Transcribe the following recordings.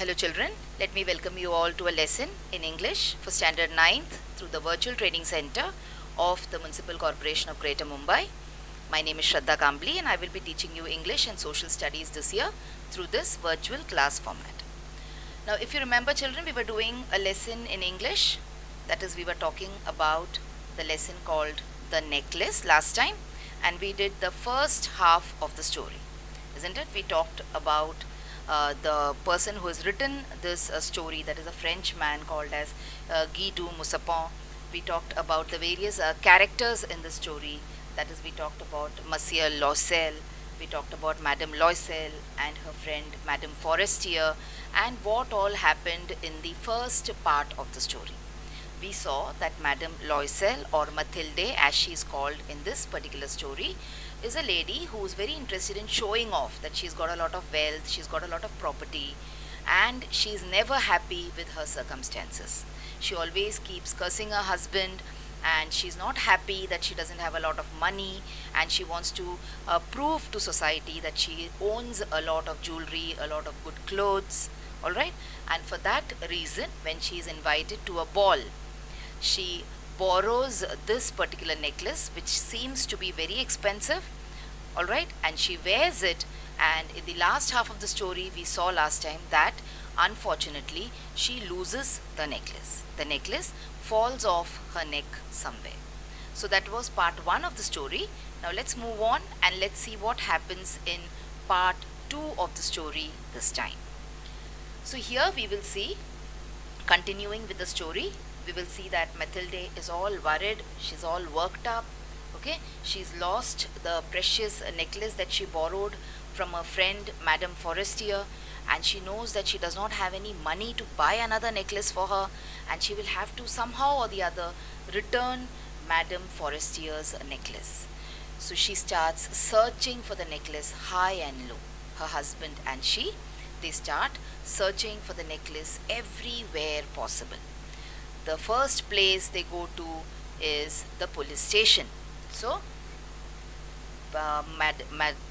Hello children, let me welcome you all to a lesson in English for Standard 9th through the Virtual Training Center of the Municipal Corporation of Greater Mumbai. My name is Shraddha Kambli and I will be teaching you English and Social Studies this year through this virtual class format. Now if you remember children, we were doing a lesson in English, that is we were talking about the lesson called The Necklace last time, and we did the first half of the story, isn't it? We talked about the person who has written this story, that is a French man called as Guy de Maupassant. We talked about the various characters in the story, that is we talked about Monsieur Loisel, we talked about Madame Loisel and her friend Madame Forestier, and what all happened in the first part of the story. We saw that Madame Loisel, or Mathilde as she is called in this particular story, is a lady who is very interested in showing off that she's got a lot of wealth, she's got a lot of property, and she's never happy with her circumstances. She always keeps cursing her husband, and she's not happy that she doesn't have a lot of money, and she wants to prove to society that she owns a lot of jewelry, a lot of good clothes, alright? And for that reason, when she is invited to a ball, she borrows this particular necklace which seems to be very expensive, alright, and she wears it, and in the last half of the story we saw last time that unfortunately she loses the necklace. The necklace falls off her neck somewhere. So that was part 1 of the story. Now let's move on and let's see what happens in part 2 of the story this time. So here we will see, continuing with the story, we will see that Mathilde is all worried, she's all worked up, okay? She's lost the precious necklace that she borrowed from her friend Madame Forestier, and she knows that she does not have any money to buy another necklace for her, and she will have to somehow or the other return Madame Forestier's necklace. So she starts searching for the necklace high and low. Her husband and they start searching for the necklace everywhere possible. The first place they go to is the police station. So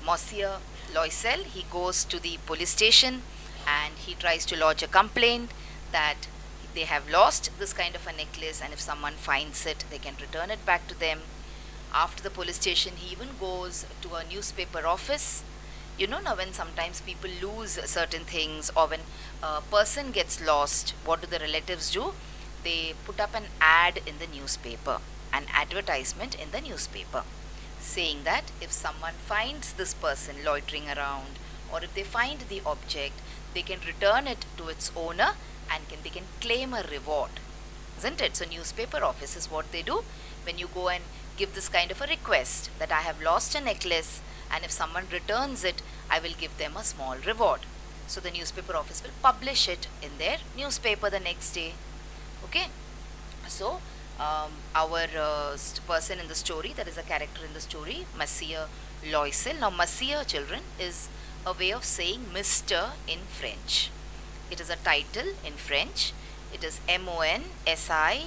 Monsieur Loisel, he goes to the police station and he tries to lodge a complaint that they have lost this kind of a necklace, and if someone finds it they can return it back to them. After the police station, he even goes to a newspaper office. You know, now when sometimes people lose certain things, or when a person gets lost, what do the relatives do? They put up an ad in the newspaper, an advertisement in the newspaper, saying that if someone finds this person loitering around, or if they find the object, they can return it to its owner and they can claim a reward, isn't it? So newspaper office is what they do when you go and give this kind of a request that I have lost a necklace, and if someone returns it, I will give them a small reward. So the newspaper office will publish it in their newspaper the next day. Okay, so our person in the story, that is a character in the story, Monsieur Loisel. Now Monsieur, children, is a way of saying Mr. in French. It is a title in French. It is Monsieur.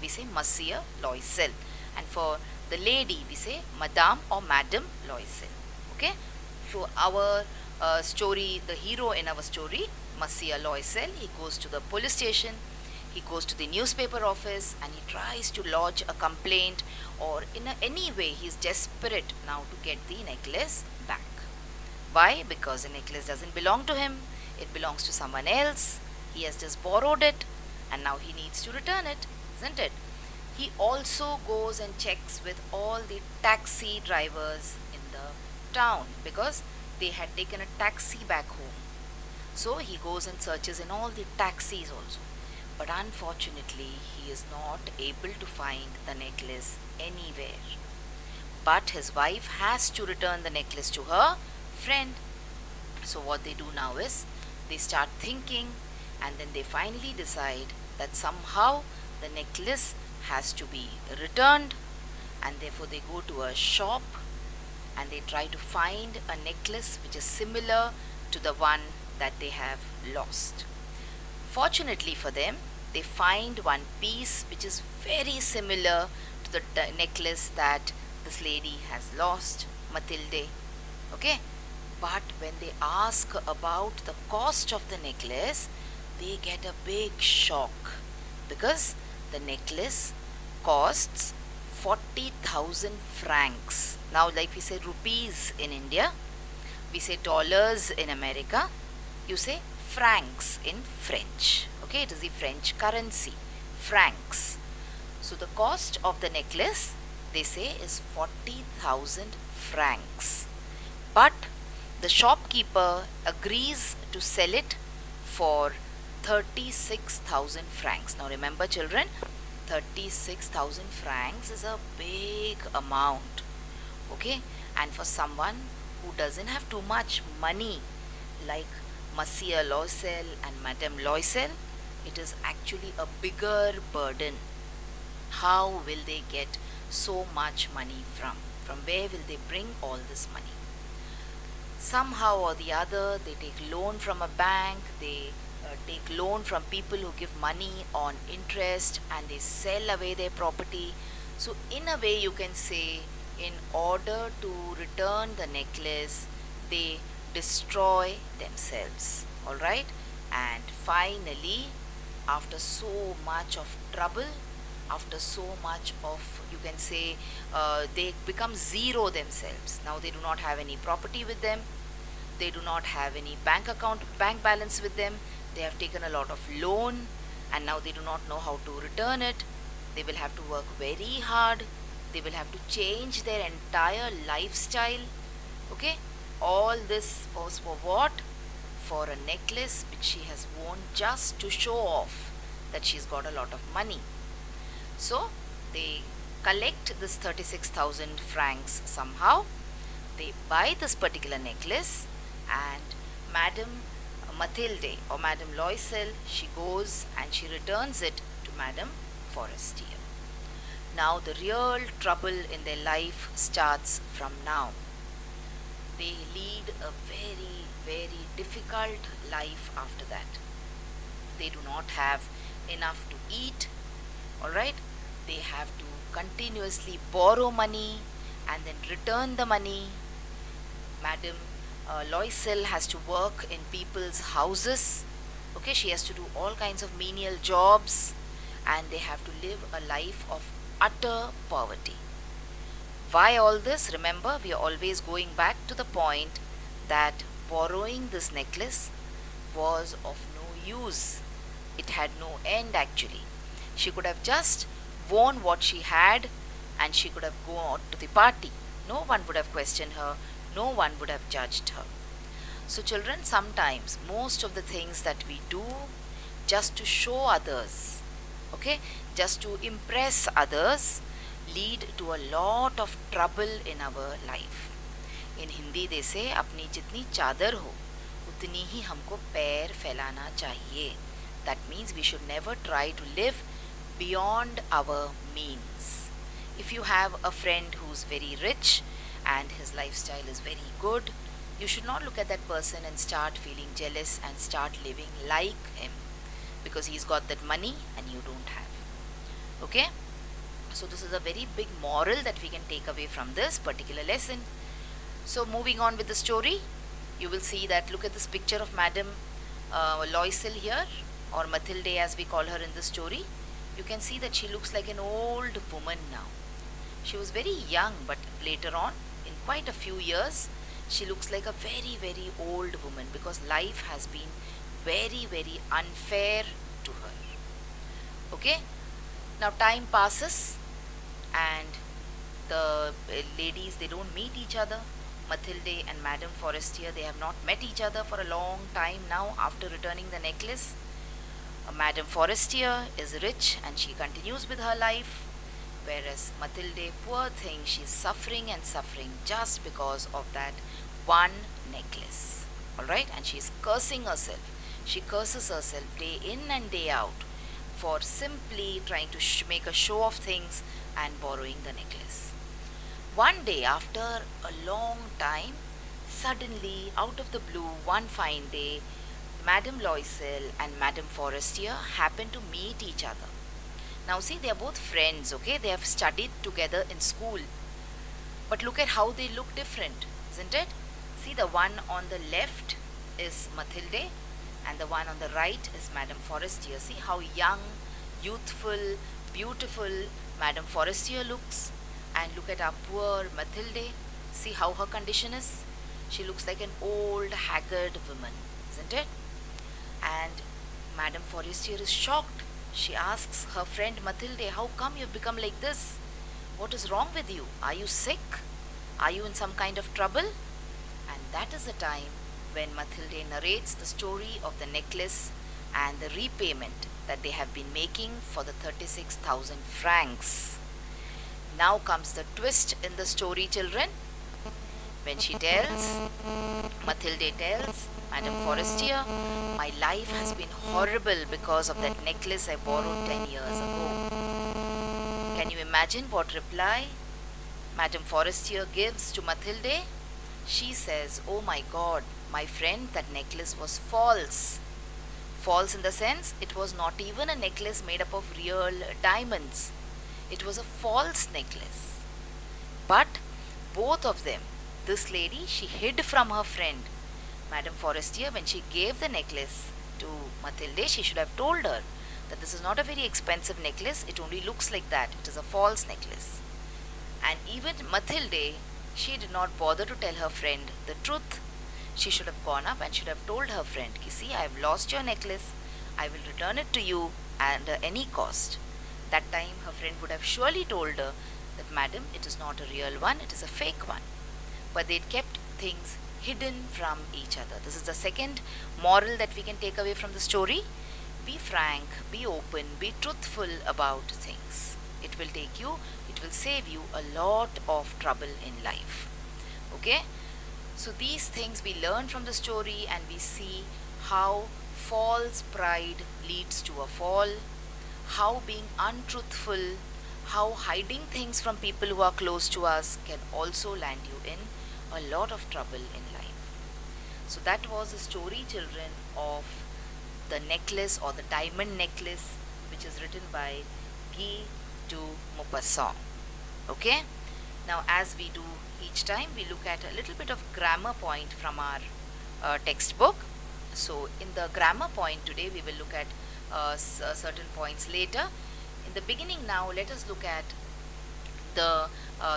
We say Monsieur Loisel. And for the lady, we say Madame or Madame Loisel. Okay, so our story, the hero in our story, Monsieur Loisel, he goes to the police station. He goes to the newspaper office and he tries to lodge a complaint, or in any way he is desperate now to get the necklace back. Why? Because the necklace doesn't belong to him, it belongs to someone else. He has just borrowed it and now he needs to return it, isn't it? He also goes and checks with all the taxi drivers in the town because they had taken a taxi back home. So he goes and searches in all the taxis also. But unfortunately, he is not able to find the necklace anywhere. But his wife has to return the necklace to her friend. So what they do now is, they start thinking, and then they finally decide that somehow the necklace has to be returned, and therefore they go to a shop and they try to find a necklace which is similar to the one that they have lost. Fortunately for them, they find one piece which is very similar to the necklace that this lady has lost, Mathilde. Okay, But when they ask about the cost of the necklace, they get a big shock because the necklace costs 40,000 francs. Now, like we say rupees in India, we say dollars in America, you say francs in French. Okay, it is the French currency, francs. So the cost of the necklace, they say, is 40,000 francs. But the shopkeeper agrees to sell it for 36,000 francs. Now remember children, 36,000 francs is a big amount. Okay, and for someone who doesn't have too much money like Monsieur Loisel and Madame Loisel, it is actually a bigger burden. How will they get so much money from? From where will they bring all this money? Somehow or the other, they take loan from a bank, they take loan from people who give money on interest, and they sell away their property. So in a way you can say, in order to return the necklace, they destroy themselves. Alright, and finally, after so much of trouble, after so much of, you can say, they become zero themselves. Now they do not have any property with them, they do not have any bank balance with them, they have taken a lot of loan, and now they do not know how to return it. They will have to work very hard, they will have to change their entire lifestyle. Okay, all this was for what? For a necklace which she has worn just to show off that she's got a lot of money. So they collect this 36,000 francs somehow, they buy this particular necklace, and Madame Mathilde or Madame Loisel, she goes and she returns it to Madame Forestier. Now the real trouble in their life starts from now. They lead a very, very difficult life after that. They do not have enough to eat. Alright, they have to continuously borrow money and then return the money. Madame Loisel has to work in people's houses. Okay, she has to do all kinds of menial jobs, and they have to live a life of utter poverty. Why all this? Remember, we are always going back to the point that borrowing this necklace was of no use. It had no end actually. She could have just worn what she had and she could have gone to the party. No one would have questioned her, no one would have judged her. So children, sometimes most of the things that we do just to show others, okay, just to impress others, lead to a lot of trouble in our life. In Hindi they say, अपनी जितनी चादर हो उतनी ही हमको पैर फैलाना चाहिए. That means we should never try to live beyond our means. If you have a friend who's very rich and his lifestyle is very good, you should not look at that person and start feeling jealous and start living like him because he's got that money and you don't have. Okay? So this is a very big moral that we can take away from this particular lesson. So moving on with the story, you will see that, look at this picture of Madame Loisel here, or Mathilde as we call her in the story. You can see that she looks like an old woman now. She was very young, but later on, in quite a few years, she looks like a very, very old woman because life has been very, very unfair to her. Okay? Now time passes and the ladies, they don't meet each other. Mathilde and Madame Forestier, they have not met each other for a long time now after returning the necklace. Madame Forestier is rich and she continues with her life, whereas Mathilde, poor thing, she's suffering and suffering just because of that one necklace. Alright, and she's cursing herself. She curses herself day in and day out for simply trying to make a show of things and borrowing the necklace. One day, after a long time, suddenly, out of the blue, one fine day, Madame Loisel and Madame Forestier happen to meet each other. Now see, they are both friends, okay? They have studied together in school. But look at how they look different, isn't it? See, the one on the left is Mathilde and the one on the right is Madame Forestier. See how young, youthful, beautiful Madame Forestier looks, and look at our poor Mathilde. See how her condition is. She looks like an old, haggard woman, isn't it? And Madame Forestier is shocked. She asks her friend Mathilde, how come you've become like this? What is wrong with you? Are you sick? Are you in some kind of trouble? And that is the time when Mathilde narrates the story of the necklace and the repayment that they have been making for the 36,000 francs. Now comes the twist in the story, children. When she tells, Mathilde tells Madame Forestier, my life has been horrible because of that necklace I borrowed 10 years ago. Can you imagine what reply Madame Forestier gives to Mathilde? She says, oh my God, my friend, that necklace was false. False in the sense, it was not even a necklace made up of real diamonds. It was a false necklace. But both of them, this lady, she hid from her friend, Madame Forestier. When she gave the necklace to Mathilde, she should have told her that this is not a very expensive necklace, it only looks like that, it is a false necklace. And even Mathilde, she did not bother to tell her friend the truth. She should have gone up and should have told her friend, see, I have lost your necklace, I will return it to you at any cost. That time her friend would have surely told her that, madam, it is not a real one, it is a fake one. But they kept things hidden from each other. This is the second moral that we can take away from the story. Be frank, be open, be truthful about things. It will save you a lot of trouble in life. Okay? So these things we learn from the story, and we see how false pride leads to a fall, how being untruthful, how hiding things from people who are close to us can also land you in a lot of trouble in life. So that was the story, children, of the necklace or the diamond necklace, which is written by Guy de Maupassant. Okay? Now, as we do each time, we look at a little bit of grammar point from our textbook. So in the grammar point today, we will look at certain points later. In the beginning now, let us look at the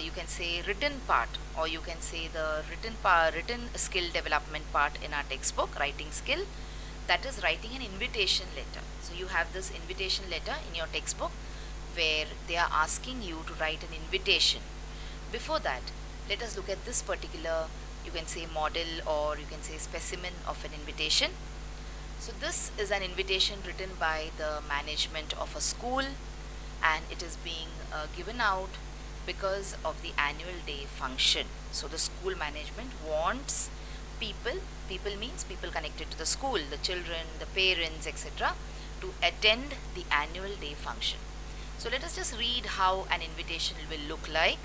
you can say written part, or you can say the written skill development part in our textbook, writing skill, that is writing an invitation letter. So you have this invitation letter in your textbook where they are asking you to write an invitation. Before that, let us look at this particular, you can say, model, or you can say specimen of an invitation. So this is an invitation written by the management of a school, and it is being given out because of the annual day function. So the school management wants people means people connected to the school, the children, the parents, etc., to attend the annual day function. So let us just read how an invitation will look like.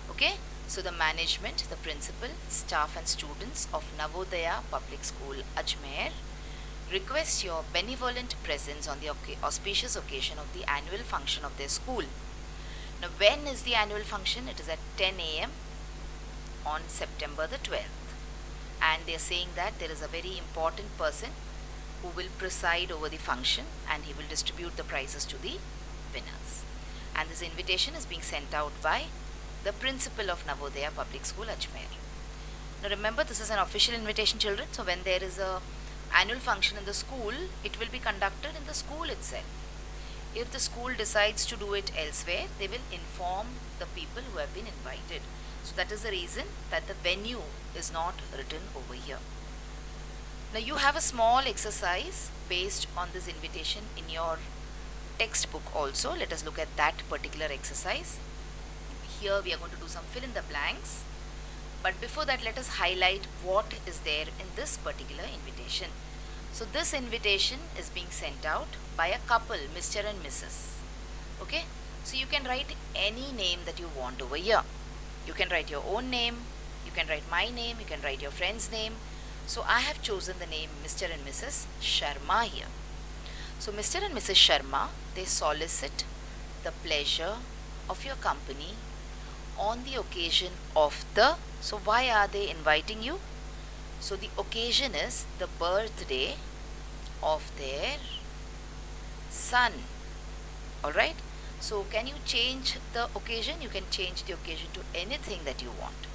Okay, so the management, the principal, staff and students of Navodaya Public School, Ajmer, request your benevolent presence on the auspicious occasion of the annual function of their school. Now, when is the annual function? It is at 10 a.m. on September the 12th. And they are saying that there is a very important person who will preside over the function, and he will distribute the prizes to the winners. And this invitation is being sent out by the principal of Navodaya Public School, Ajmer. Now remember, this is an official invitation, children. So when there is a annual function in the school, it will be conducted in the school itself. If the school decides to do it elsewhere, they will inform the people who have been invited. So that is the reason that the venue is not written over here. Now you have a small exercise based on this invitation in your textbook also. Let us look at that particular exercise. Here we are going to do some fill in the blanks. But before that, let us highlight what is there in this particular invitation. So this invitation is being sent out by a couple, Mr. and Mrs. Okay, so you can write any name that you want over here. You can write your own name, you can write my name, you can write your friend's name. So I have chosen the name Mr. and Mrs. Sharma here. So Mr. and Mrs. Sharma, they solicit the pleasure of your company on the occasion of the, so why are they inviting you? So the occasion is the birthday of their son. Alright? So can you change the occasion? You can change the occasion to anything that you want.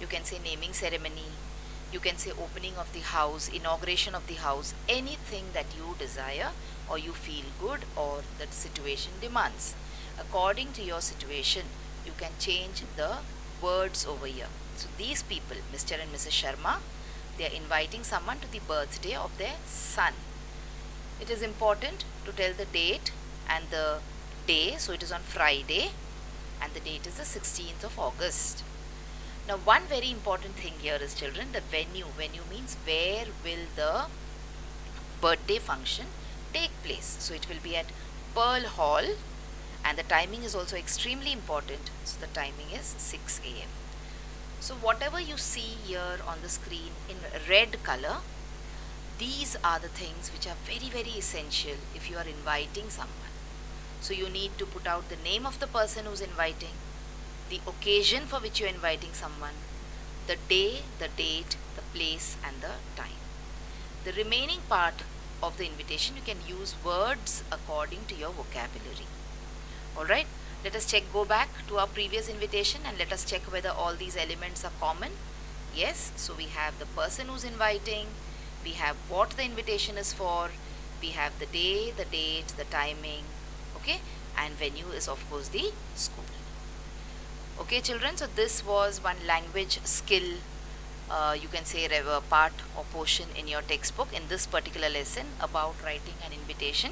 You can say naming ceremony, you can say opening of the house, inauguration of the house, anything that you desire or you feel good or that situation demands. According to your situation, you can change the words over here. So these people, Mr. and Mrs. Sharma, they are inviting someone to the birthday of their son. It is important to tell the date and the day. So it is on Friday and the date is the 16th of August. Now one very important thing here is, children, the venue. Venue means where will the birthday function take place. So it will be at Pearl Hall, and the timing is also extremely important. So the timing is 6 a.m. So whatever you see here on the screen in red color, these are the things which are very essential if you are inviting someone. So you need to put out the name of the person who's inviting, the occasion for which you're inviting someone, the day, the date, the place and the time. The remaining part of the invitation, you can use words according to your vocabulary. Alright, let us go back to our previous invitation and let us check whether all these elements are common. Yes, so we have the person who's inviting, we have what the invitation is for, we have the day, the date, the timing, okay, and venue is of course the school. Okay children, so this was one language skill, you can say part or portion in your textbook in this particular lesson about writing an invitation.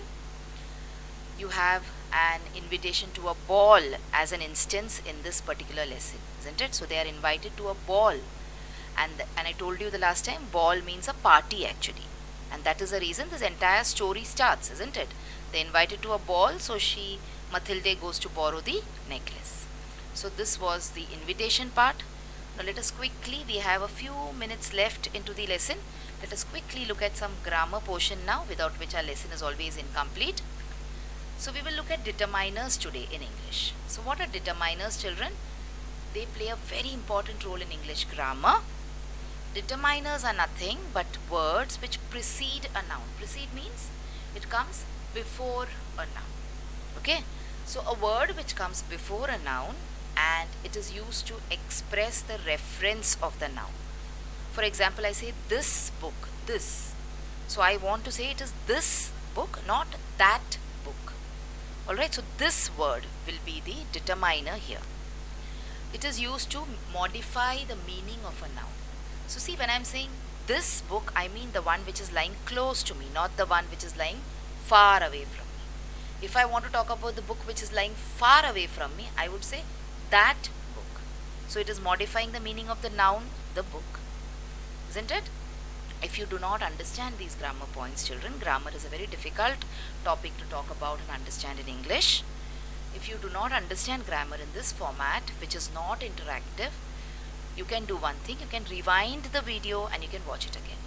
You have an invitation to a ball as an instance in this particular lesson, isn't it? So they are invited to a ball, and I told you the last time, ball means a party actually, and that is the reason this entire story starts, isn't it? They invited to a ball, so Mathilde goes to borrow the necklace. So this was the invitation part. Now let us quickly, we have a few minutes left into the lesson. Let us quickly look at some grammar portion now, without which our lesson is always incomplete. So we will look at determiners today in English. So what are determiners, children? They play a very important role in English grammar. Determiners are nothing but words which precede a noun. Precede means it comes before a noun. Okay? So a word which comes before a noun and it is used to express the reference of the noun. For example, I say this book, this. So I want to say it is this book, not that book. Alright, so this word will be the determiner here. It is used to modify the meaning of a noun. So see, when I am saying this book, I mean the one which is lying close to me, not the one which is lying far away from me. If I want to talk about the book which is lying far away from me, I would say that book. So it is modifying the meaning of the noun, the book. Isn't it? If you do not understand these grammar points, children, grammar is a very difficult topic to talk about and understand in English. If you do not understand grammar in this format, which is not interactive, you can do one thing. You can rewind the video and you can watch it again.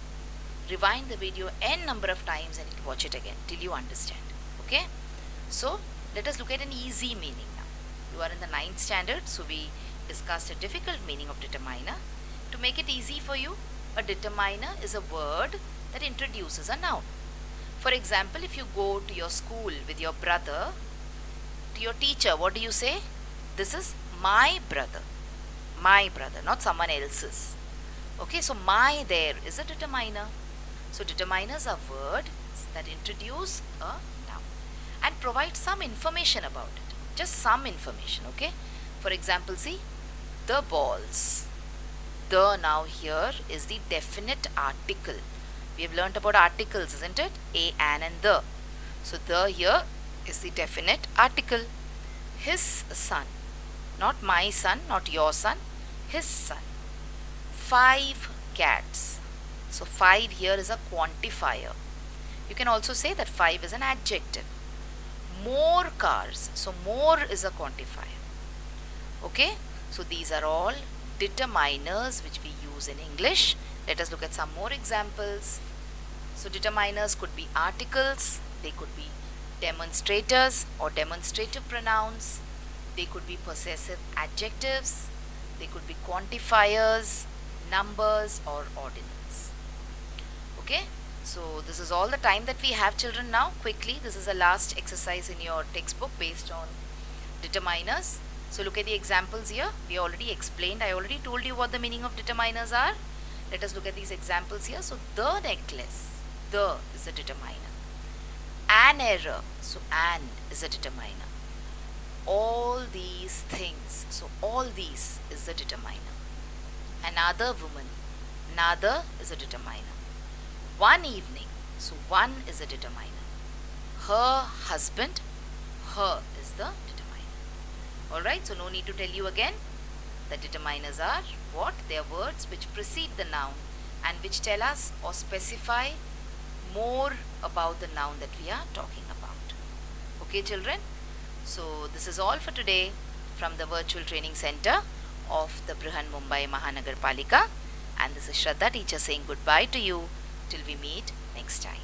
Rewind the video n number of times and you can watch it again till you understand. Okay? So, let us look at an easy meaning now. You are in the 9th standard, so we discussed a difficult meaning of determiner. To make it easy for you, a determiner is a word that introduces a noun. For example, if you go to your school with your brother, to your teacher, what do you say? This is my brother. My brother, not someone else's. Okay, so my there is a determiner. So determiners are words that introduce a noun and provide some information about it. Just some information, okay? For example, see, the balls. The now here is the definite article. We have learnt about articles, isn't it? A, an and the. So the here is the definite article. His son. Not my son, not your son. His son. 5 cats. So 5 here is a quantifier. You can also say that 5 is an adjective. More cars. So more is a quantifier. Okay? So these are all determiners which we use in English. Let us look at some more examples. So determiners could be articles, they could be demonstrators or demonstrative pronouns, they could be possessive adjectives, they could be quantifiers, numbers or ordinals. Okay, so this is all the time that we have, children. Now quickly, this is the last exercise in your textbook based on determiners. So look at the examples here. We already explained, I already told you what the meaning of determiners are. Let us look at these examples here. So the necklace, the is a determiner. An error, so an is a determiner. All these things, so all these is the determiner. Another woman, another is a determiner. One evening, so one is a determiner. Her husband, her is the determiner. Alright, so no need to tell you again. The determiners are what? They are words which precede the noun and which tell us or specify more about the noun that we are talking about. Okay, children? So this is all for today from the Virtual Training Center of the Brihan Mumbai Mahanagar Palika, and this is Shraddha, teacher, saying goodbye to you till we meet next time.